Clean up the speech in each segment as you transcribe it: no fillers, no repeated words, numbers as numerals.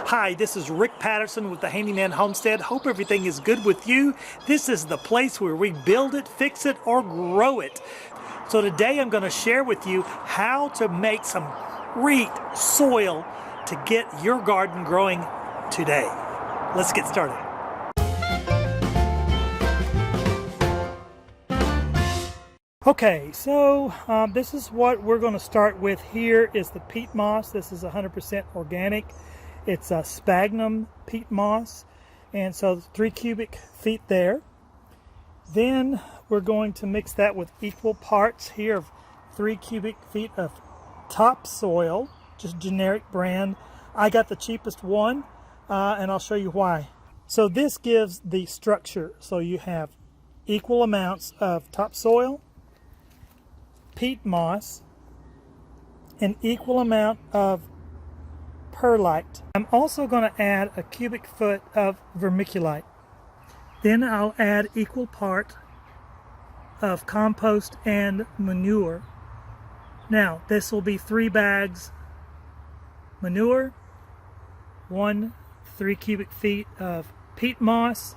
Hi, this is Rick Patterson with the Handyman Homestead. Hope everything is good with you. This is the place where we build it, fix it, or grow it. So today I'm going to share with you how to make some great soil to get your garden growing today. Let's get started. Okay, so this is what we're going to start with. Here is the peat moss. This is 100% organic. It's a sphagnum peat moss, and so 3 cubic feet there. Then we're going to mix that with equal parts here of 3 cubic feet of topsoil, just generic brand. I got the cheapest one, and I'll show you why. So this gives the structure. So you have equal amounts of topsoil, peat moss, an equal amount of perlite. I'm also going to add a cubic foot of vermiculite. Then I'll add equal part of compost and manure. Now this will be 3 bags manure, 3 cubic feet of peat moss,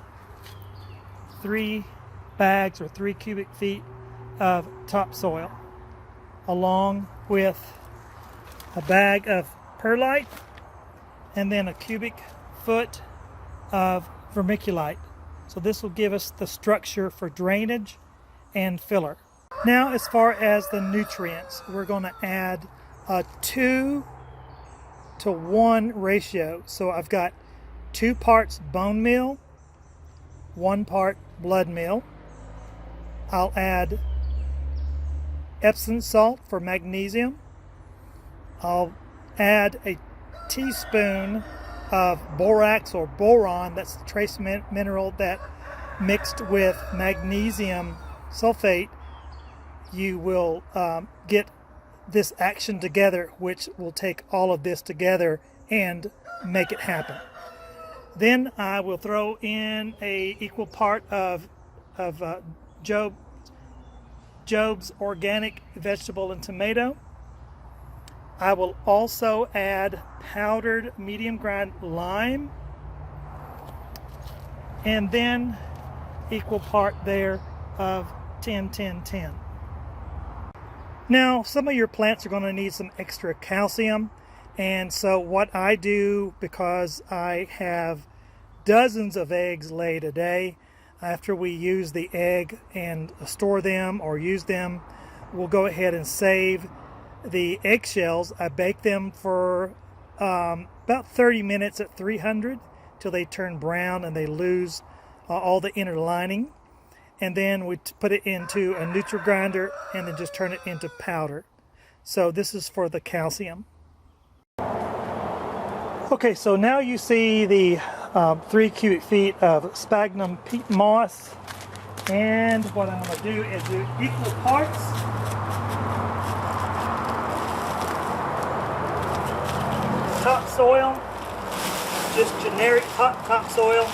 3 bags or 3 cubic feet of topsoil, along with a bag of perlite, and then a cubic foot of vermiculite. So this will give us the structure for drainage and filler. Now as far as the nutrients, we're going to add a 2-to-1 ratio. So I've got 2 parts bone meal, 1 part blood meal. I'll add Epsom salt for magnesium. I'll add a teaspoon of borax or boron, that's the trace mineral that mixed with magnesium sulfate, you will get this action together, which will take all of this together and make it happen. Then I will throw in a equal part of Job's organic vegetable and tomato. I will also add powdered medium grind lime, and then equal part there of 10-10-10. Now some of your plants are going to need some extra calcium, and so what I do, because I have dozens of eggs laid a day, after we use the egg and store them or use them, we'll go ahead and save the eggshells. I bake them for about 30 minutes at 300 till they turn brown and they lose all the inner lining, and then we put it into a Nutri-Grinder and then just turn it into powder. So this is for the calcium. Okay, so now you see the 3 cubic feet of sphagnum peat moss, and what I'm going to do is do equal parts topsoil, just generic topsoil.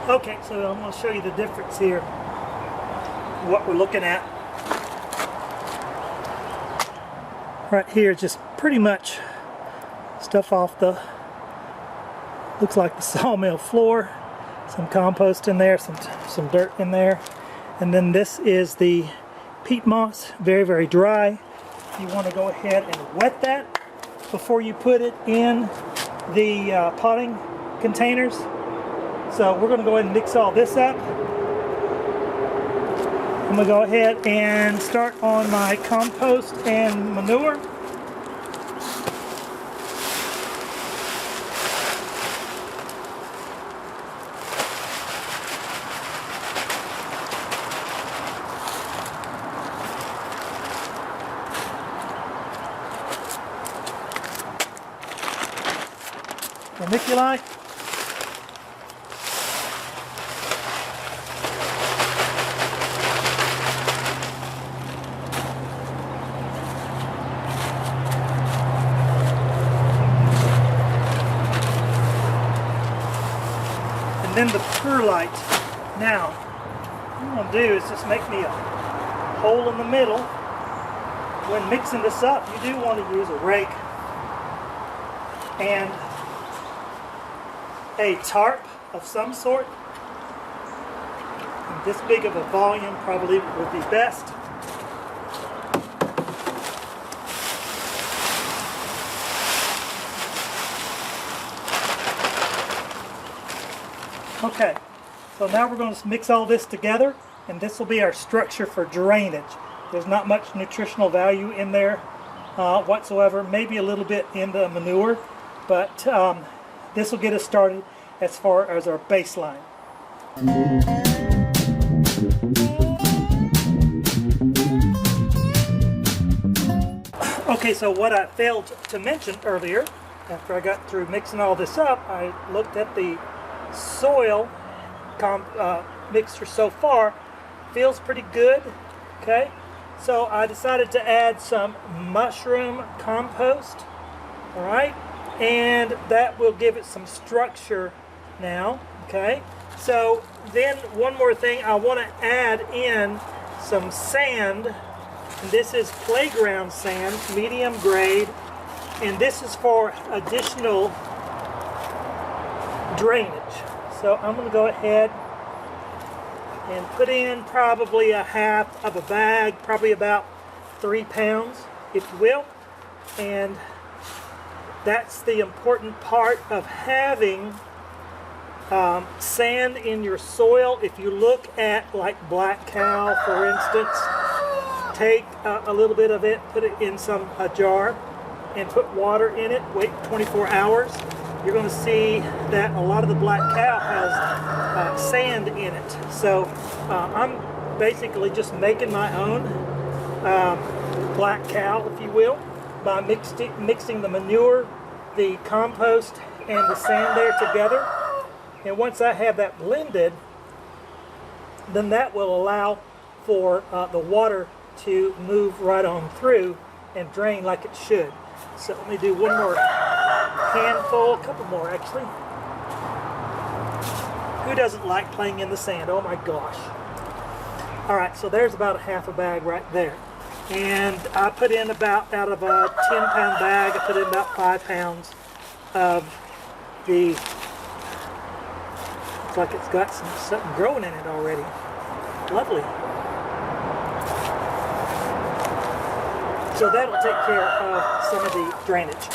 Okay, so I'm going to show you the difference here, what we're looking at. Right here, just pretty much stuff off the, looks like the sawmill floor. Some compost in there, some dirt in there, and then this is the peat moss, very, very dry. You want to go ahead and wet that before you put it in the potting containers. So we're going to go ahead and mix all this up. I'm going to go ahead and start on my compost and manure. Vermiculite. And then the perlite. Now, what I'm going to do is just make me a hole in the middle. When mixing this up, you do want to use a rake and a tarp of some sort. And this big of a volume probably would be best. Okay, so now we're going to mix all this together, and this will be our structure for drainage. There's not much nutritional value in there whatsoever, maybe a little bit in the manure, but this will get us started as far as our baseline. Okay, so what I failed to mention earlier, after I got through mixing all this up, I looked at the soil mixture so far. Feels pretty good. Okay, so I decided to add some mushroom compost. All right, and that will give it some structure now. Okay, so then one more thing, I want to add in some sand. And this is playground sand, medium grade, and this is for additional drainage. So I'm going to go ahead and put in probably a half of a bag, probably about 3 pounds, if you will. And that's the important part of having sand in your soil. If you look at like black cow, for instance, take a little bit of it, put it in a jar, and put water in it, wait 24 hours. You're going to see that a lot of the black cow has sand in it. So I'm basically just making my own black cow, if you will, by mixing the manure, the compost, and the sand there together. And once I have that blended, then that will allow for the water to move right on through and drain like it should. So let me do one more handful, a couple more actually. Who doesn't like playing in the sand? Oh my gosh. Alright, so there's about a half a bag right there. And I put in about, out of a 10-pound bag, I put in about 5 pounds of the, looks like it's got something growing in it already. Lovely. So that'll take care of some of the drainage.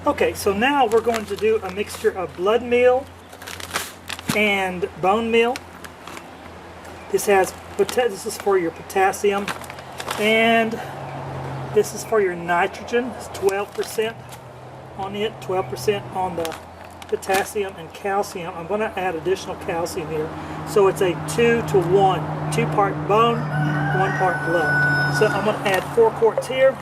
Okay, so now we're going to do a mixture of blood meal and bone meal. This is for your potassium, and this is for your nitrogen. It's 12% on it, 12% on the potassium and calcium. I'm going to add additional calcium here. So it's a 2 to 1, 2 part bone, 1 part blood. So I'm going to add 4 quarts here.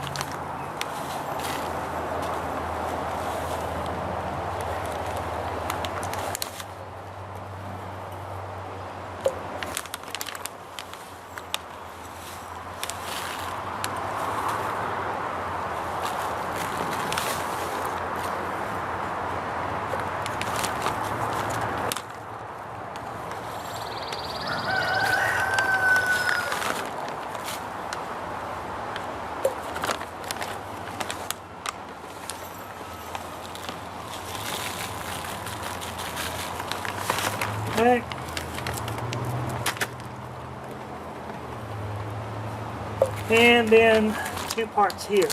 Okay. And then 2 parts here.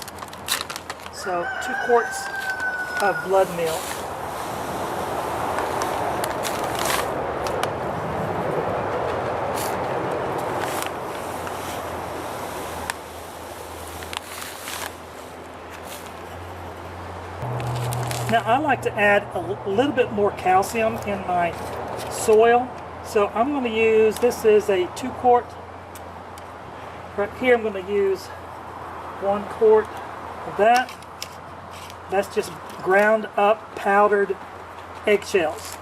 So 2 quarts of blood meal. Now I like to add a little bit more calcium in my soil, so I'm going to use, this is a 2 quart. Right here I'm going to use 1 quart of that. That's just ground up powdered eggshells.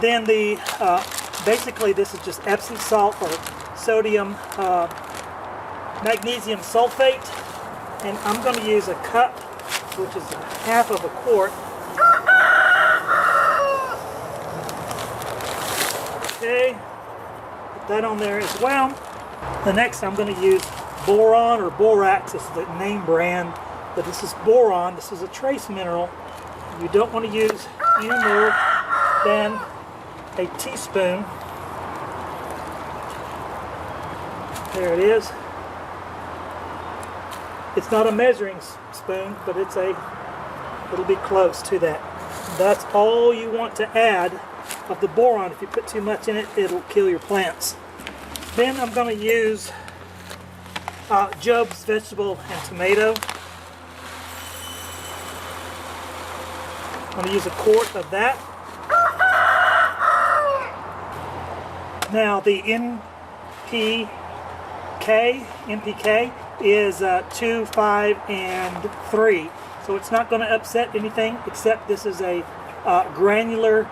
Then the basically this is just Epsom salt or sodium magnesium sulfate, and I'm going to use a cup which is half of a quart. Okay, put that on there as well. The next I'm going to use boron or borax. This is the name brand, but this is boron. This is a trace mineral. You don't want to use any more than a teaspoon. There it is. It's not a measuring spoon, but it'll be close to that. That's all you want to add of the boron. If you put too much in it, it'll kill your plants. Then I'm going to use Job's vegetable and tomato. I'm going to use a quart of that. Now the NPK is 2, 5, and 3. So it's not going to upset anything, except this is a granular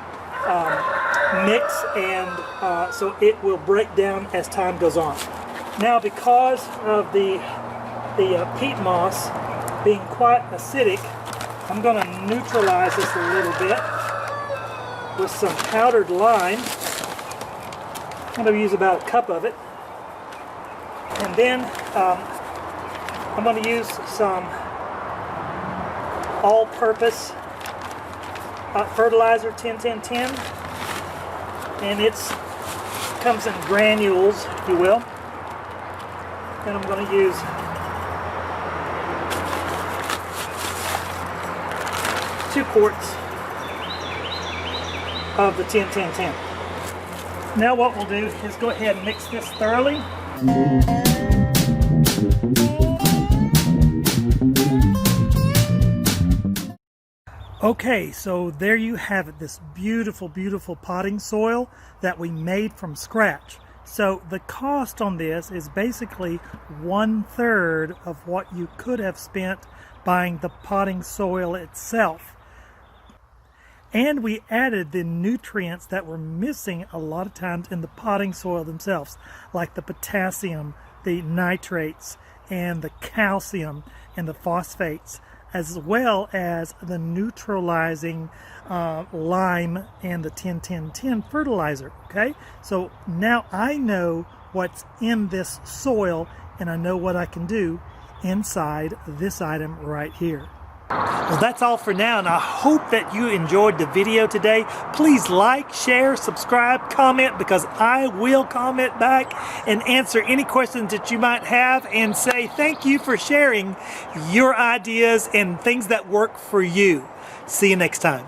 mix, and so it will break down as time goes on. Now, because of the peat moss being quite acidic, I'm going to neutralize this a little bit with some powdered lime. I'm going to use about a cup of it. And then I'm going to use some all-purpose fertilizer 10-10-10, and it comes in granules, if you will. And I'm going to use two quarts of the 10-10-10. Now what we'll do is go ahead and mix this thoroughly. Okay, so there you have it, this beautiful, beautiful potting soil that we made from scratch. So the cost on this is basically 1/3 of what you could have spent buying the potting soil itself. And we added the nutrients that were missing a lot of times in the potting soil themselves, like the potassium, the nitrates, and the calcium, and the phosphates, as well as the neutralizing lime and the 10-10-10 fertilizer. Okay, so now I know what's in this soil, and I know what I can do inside this item right here. Well, that's all for now, and I hope that you enjoyed the video today. Please like, share, subscribe, comment, because I will comment back and answer any questions that you might have, and say thank you for sharing your ideas and things that work for you. See you next time.